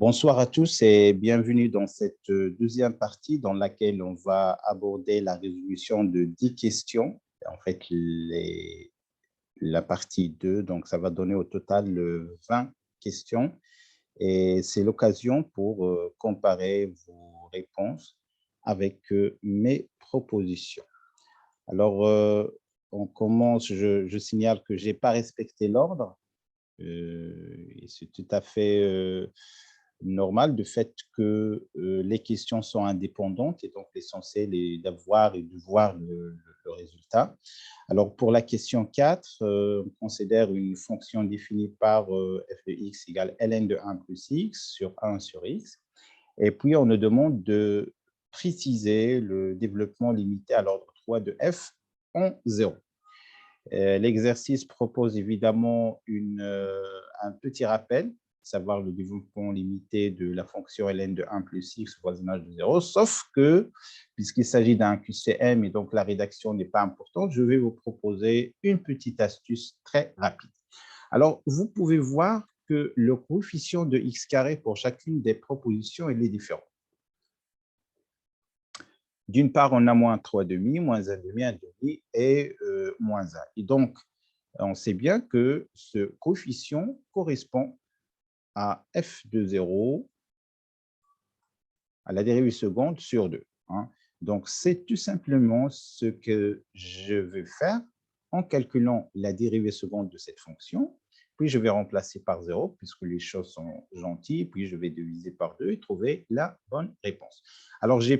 Bonsoir à tous et bienvenue dans cette deuxième partie dans laquelle on va aborder la résolution de 10 questions. En fait, la partie 2, donc ça va donner au total 20 questions et c'est l'occasion pour comparer vos réponses avec mes propositions. Alors, on commence, je signale que je n'ai pas respecté l'ordre. Et c'est tout à fait normal du fait que les questions sont indépendantes et donc l'essentiel est d'avoir et de voir le résultat. Alors, pour la question 4, on considère une fonction définie par f de x égale ln de 1 plus x sur 1 sur x. Et puis, on nous demande de préciser le développement limité à l'ordre 3 de f en 0. L'exercice propose évidemment un petit rappel, savoir le développement limité de la fonction ln de 1 plus x au voisinage de 0, sauf que, puisqu'il s'agit d'un QCM et donc la rédaction n'est pas importante, je vais vous proposer une petite astuce très rapide. Alors, vous pouvez voir que le coefficient de x carré pour chacune des propositions, il est différent. D'une part, on a moins 3 demi, moins 1 demi, 1 demi et moins 1. Et donc, on sait bien que ce coefficient correspond à f de 0 à la dérivée seconde sur 2. Donc, c'est tout simplement ce que je vais faire en calculant la dérivée seconde de cette fonction. Puis, je vais remplacer par 0 puisque les choses sont gentilles. Puis, je vais diviser par 2 et trouver la bonne réponse. Alors, je ne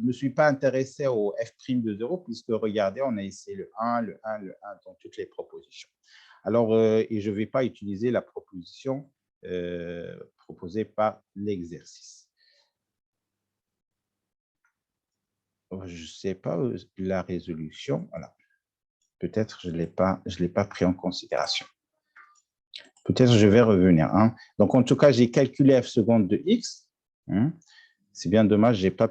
me suis pas intéressé au f' de 0 puisque, regardez, on a ici le 1, le 1, le 1 dans toutes les propositions. Alors, et je ne vais pas utiliser la proposition proposée par l'exercice. Je ne sais pas la résolution. Voilà. Peut-être je ne l'ai pas pris en considération. Peut-être je vais revenir. Donc, en tout cas, j'ai calculé f seconde de x. C'est bien dommage, j'ai pas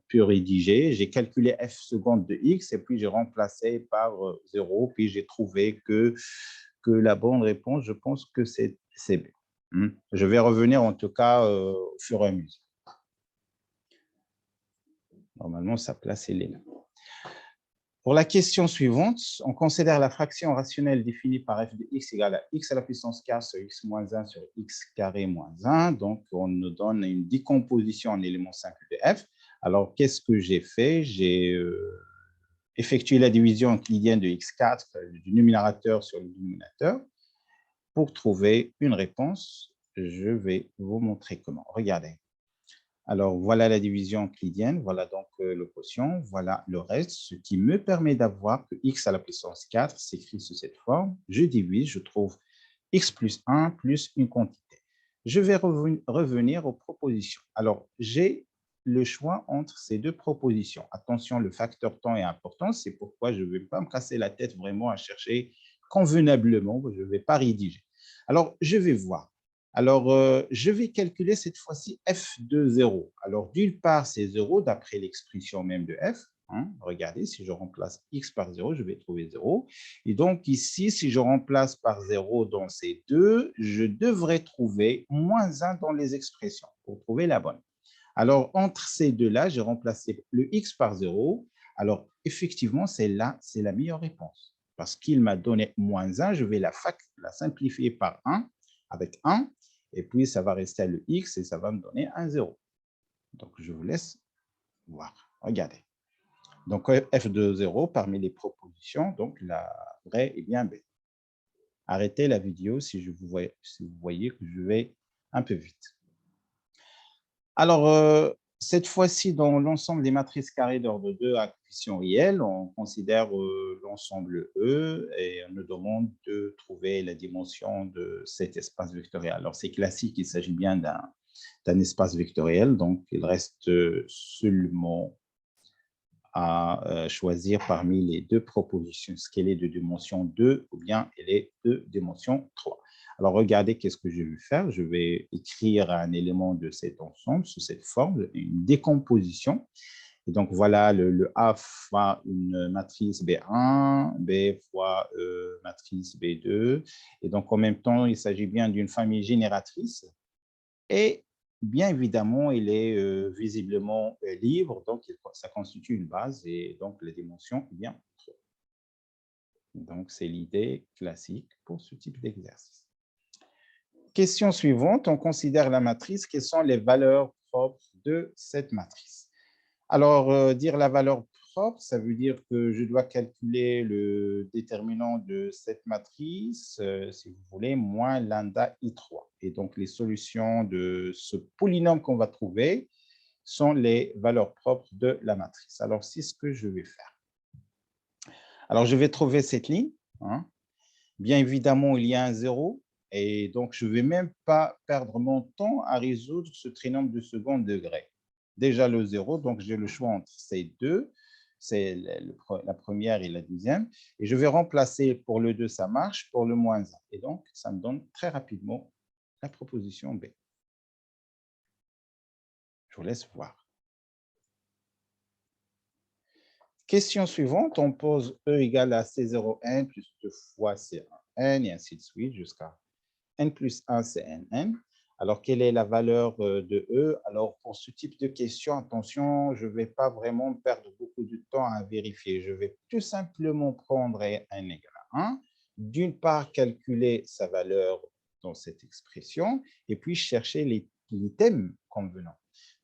pu rédiger. J'ai calculé f seconde de x et puis j'ai remplacé par 0. Puis j'ai trouvé que la bonne réponse, je pense que c'est B. Je vais revenir en tout cas au fur et à mesure. Normalement, sa place, elle est là. Pour la question suivante, on considère la fraction rationnelle définie par f de x égale à x à la puissance 4 sur x moins 1 sur x carré moins 1. Donc, on nous donne une décomposition en éléments simples de f. Alors, qu'est-ce que j'ai fait? J'ai effectué la division euclidienne de x4 du numérateur sur le dénominateur pour trouver une réponse. Je vais vous montrer comment. Regardez. Alors, voilà la division euclidienne, voilà donc le quotient, voilà le reste, ce qui me permet d'avoir que x à la puissance 4 s'écrit sous cette forme. Je divise, je trouve x plus 1 plus une quantité. Je vais revenir aux propositions. Alors, j'ai le choix entre ces deux propositions. Attention, le facteur temps est important, c'est pourquoi je ne vais pas me casser la tête vraiment à chercher convenablement, je ne vais pas rédiger. Alors, je vais voir. Alors, je vais calculer cette fois-ci f de 0. Alors, d'une part, c'est 0 d'après l'expression même de f. Regardez, si je remplace x par 0, je vais trouver 0. Et donc, ici, si je remplace par 0 dans ces deux, je devrais trouver moins 1 dans les expressions pour trouver la bonne. Alors, entre ces deux-là, j'ai remplacé le x par 0. Alors, effectivement, c'est la meilleure réponse. Parce qu'il m'a donné moins 1, je vais la simplifier par 1 avec 1. Et puis, ça va rester à le x et ça va me donner un 0. Donc, je vous laisse voir. Regardez. Donc, f de 0 parmi les propositions, donc la vraie est bien B. Arrêtez la vidéo si vous voyez que je vais un peu vite. Alors, cette fois-ci, dans l'ensemble des matrices carrées d'ordre 2 à coefficient réel, on considère l'ensemble E et on nous demande de trouver la dimension de cet espace vectoriel. Alors, c'est classique, il s'agit bien d'un espace vectoriel, donc il reste seulement à choisir parmi les deux propositions, ce qu'elle est de dimension 2 ou bien elle est de dimension 3. Alors, regardez qu'est-ce que je vais faire. Je vais écrire un élément de cet ensemble sous cette forme, une décomposition. Et donc, voilà le A fois une matrice B1, B fois matrice B2. Et donc, en même temps, il s'agit bien d'une famille génératrice. Et bien évidemment, il est visiblement libre, donc ça constitue une base et donc la dimension est bien 3. Donc, c'est l'idée classique pour ce type d'exercice. Question suivante, on considère la matrice. Quelles sont les valeurs propres de cette matrice? Alors, dire la valeur propre, ça veut dire que je dois calculer le déterminant de cette matrice, si vous voulez, moins lambda I3. Et donc, les solutions de ce polynôme qu'on va trouver sont les valeurs propres de la matrice. Alors, c'est ce que je vais faire. Alors, je vais trouver cette ligne. Hein. Bien évidemment, il y a un 0. Et donc, je ne vais même pas perdre mon temps à résoudre ce trinôme de second degré. Déjà le 0, donc j'ai le choix entre ces deux. C'est la première et la deuxième. Et je vais remplacer pour le 2, ça marche, pour le moins 1. Et donc, ça me donne très rapidement la proposition B. Je vous laisse voir. Question suivante, on pose E égale à C0n plus 2 fois C1n et ainsi de suite jusqu'à n plus 1 Cnn. Alors, quelle est la valeur de E? Alors, pour ce type de question, attention, je ne vais pas vraiment perdre beaucoup de temps à vérifier. Je vais tout simplement prendre n égale à 1. D'une part, calculer sa valeur dans cette expression et puis chercher l'item convenant.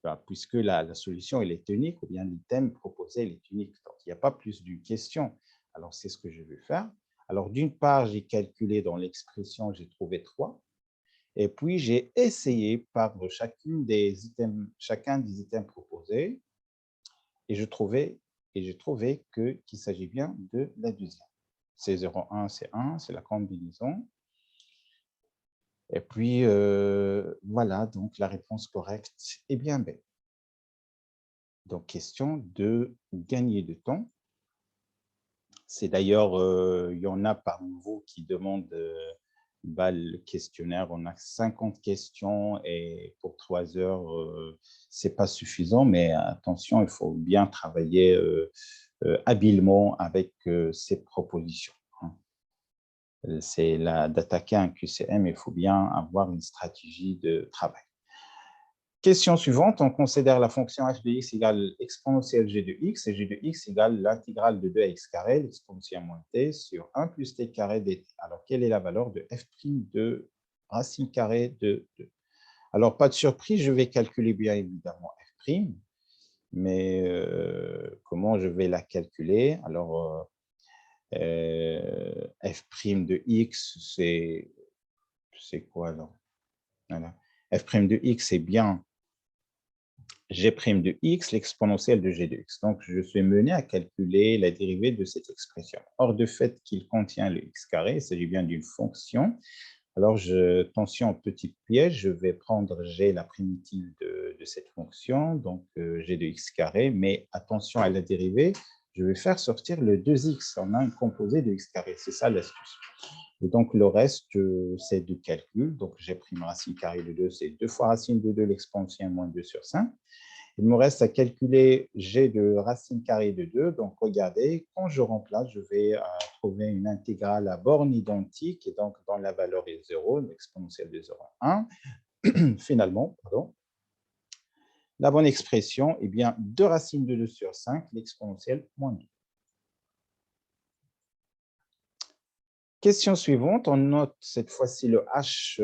Alors, puisque la solution elle est unique ou bien l'item proposé est unique. Donc, il n'y a pas plus d'une question. Alors, c'est ce que je vais faire. Alors, d'une part, j'ai calculé dans l'expression, j'ai trouvé 3. Et puis, j'ai essayé par chacun des items proposés et j'ai trouvé qu'il s'agit bien de la deuxième. C'est 0,1, c'est 1, c'est la combinaison. Et puis, voilà, donc la réponse correcte est bien B. Donc, question de gagner de temps. C'est d'ailleurs, il y en a parmi vous qui demandent le questionnaire. On a 50 questions et pour 3 heures, ce n'est pas suffisant, mais attention, il faut bien travailler habilement avec ces propositions. C'est d'attaquer un QCM, il faut bien avoir une stratégie de travail. Question suivante, on considère la fonction f de x égale exponentielle g de x et g de x égale l'intégrale de 2x carré, l'exponentielle moins t, sur 1 plus t carré dt. Alors, quelle est la valeur de f' de racine carrée de 2? Alors, pas de surprise, je vais calculer bien évidemment f', mais comment je vais la calculer? Alors, f' de x, c'est quoi alors? Voilà. F' de x, c'est bien g' de x, l'exponentielle de g de x. Donc, je suis mené à calculer la dérivée de cette expression. Or, de fait qu'il contient le x carré, il s'agit bien d'une fonction. Alors, attention au petit piège, je vais prendre g, la primitive de cette fonction, donc g de x carré, mais attention à la dérivée, je vais faire sortir le 2x. On a un composé de x carré, c'est ça l'astuce. Et donc, le reste, c'est du calcul. Donc, g' racine carrée de 2, c'est 2 fois racine de 2, l'exponentielle moins 2 sur 5. Il me reste à calculer g de racine carrée de 2. Donc, regardez, quand je remplace, je vais trouver une intégrale à borne identique. Et donc, dans la valeur est 0, l'exponentielle de 0,1. Finalement, pardon, la bonne expression est bien 2 racines de 2 sur 5, l'exponentielle moins 2. Question suivante, on note cette fois-ci le H,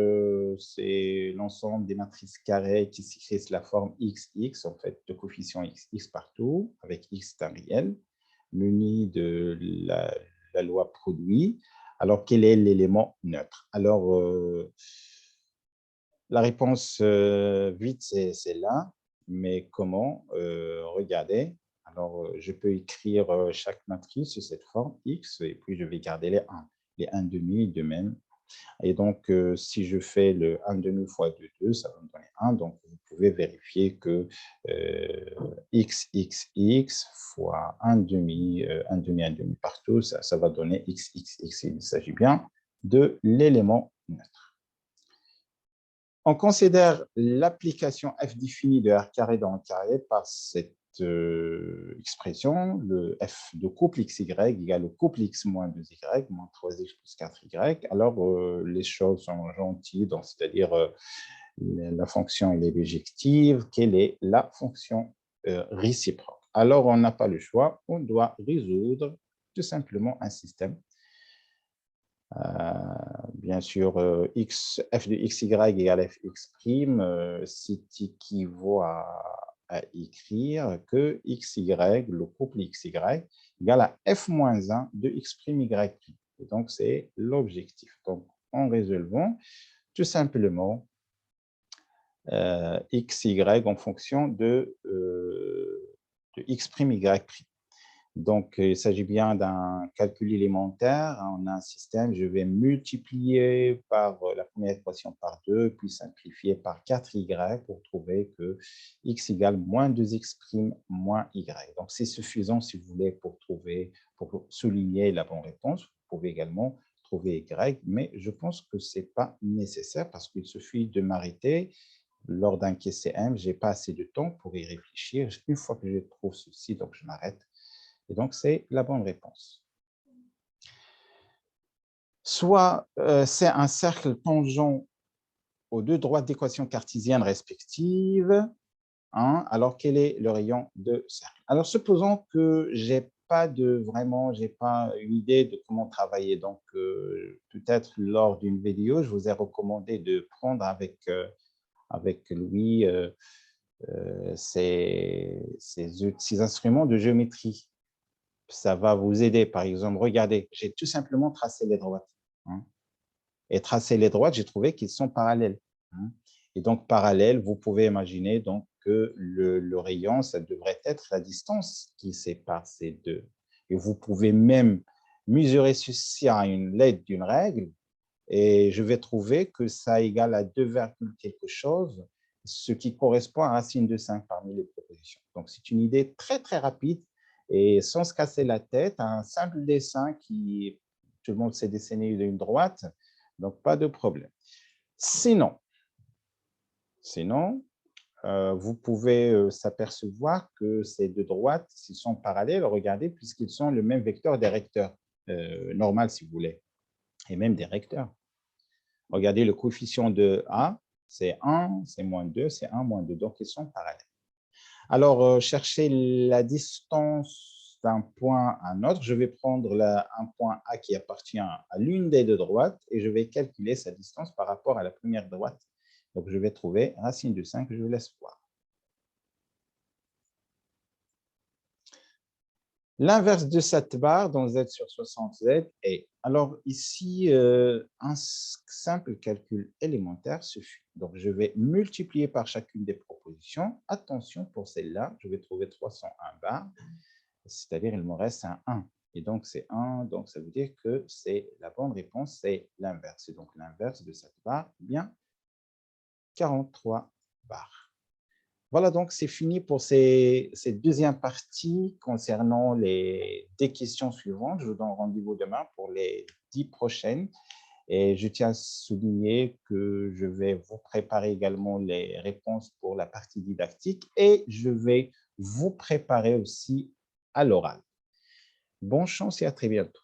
c'est l'ensemble des matrices carrées qui s'écrit sous la forme XX, en fait, de coefficient XX partout, avec X un réel, muni de la loi produit. Alors, quel est l'élément neutre? Alors, la réponse vite, c'est là, mais comment? Regardez. Alors, je peux écrire chaque matrice sous cette forme X, et puis je vais garder les 1. Les 1 demi de même. Et donc, si je fais le 1 demi fois 2, 2, ça va me donner 1. Donc, vous pouvez vérifier que x fois 1 demi, 1 demi partout, ça va donner x. Il s'agit bien de l'élément neutre. On considère l'application f définie de r carré dans le carré par cette expression, le f de couple xy égale le couple x moins 2y moins 3x plus 4y, alors les choses sont gentilles, c'est-à-dire la fonction elle est bijective, quelle est la fonction réciproque. Alors, on n'a pas le choix, on doit résoudre tout simplement un système. Bien sûr, f de xy égale fx', c'est équivaut à écrire que xy, le couple xy, égale à f moins 1 de x' y'. Et donc, c'est l'objectif. Donc, en résolvant, tout simplement, xy en fonction de x', y'. Donc, il s'agit bien d'un calcul élémentaire. On a un système, je vais multiplier par la première équation par 2, puis simplifier par 4y pour trouver que x égale moins 2x' moins y. Donc, c'est suffisant si vous voulez pour souligner la bonne réponse. Vous pouvez également trouver y, mais je pense que ce n'est pas nécessaire parce qu'il suffit de m'arrêter. Lors d'un QCM, je n'ai pas assez de temps pour y réfléchir. Une fois que je trouve ceci, donc je m'arrête. Et donc, c'est la bonne réponse. Soit c'est un cercle tangent aux deux droites d'équation cartésienne respectives. Hein, alors, quel est le rayon de cercle? Alors, supposons que j'ai pas une idée de comment travailler. Donc, peut-être lors d'une vidéo, je vous ai recommandé de prendre avec Louis ces instruments de géométrie. Ça va vous aider. Par exemple, regardez, j'ai tout simplement tracé les droites. Hein. Et tracer les droites, j'ai trouvé qu'ils sont parallèles. Hein. Et donc, parallèles, vous pouvez imaginer donc, que le rayon, ça devrait être la distance qui sépare ces deux. Et vous pouvez même mesurer ceci à l'aide d'une règle. Et je vais trouver que ça égale à 2, quelque chose, ce qui correspond à racine de 5 parmi les propositions. Donc, c'est une idée très, très rapide. Et sans se casser la tête, un simple dessin qui, tout le monde sait dessiner d'une droite, donc pas de problème. Sinon, vous pouvez s'apercevoir que ces deux droites, s'ils sont parallèles, regardez, puisqu'ils sont le même vecteur des recteurs, normal si vous voulez, et même des recteurs. Regardez le coefficient de A, c'est 1, c'est moins 2, c'est 1, moins 2, donc ils sont parallèles. Alors, chercher la distance d'un point à un autre, je vais prendre un point A qui appartient à l'une des deux droites et je vais calculer sa distance par rapport à la première droite. Donc, je vais trouver racine de 5, je vous laisse voir. L'inverse de cette barre dans Z sur 60Z est, alors ici, un simple calcul élémentaire suffit. Donc, je vais multiplier par chacune des propositions. Attention, pour celle-là, je vais trouver 301 barres, c'est-à-dire il me reste un 1. Et donc, c'est 1, donc ça veut dire que c'est la bonne réponse, c'est l'inverse. Et donc, l'inverse de cette barre, bien 43 barres. Voilà, donc c'est fini pour cette deuxième partie concernant les 10 questions suivantes. Je vous donne rendez-vous demain pour les 10 prochaines. Et je tiens à souligner que je vais vous préparer également les réponses pour la partie didactique et je vais vous préparer aussi à l'oral. Bonne chance et à très bientôt.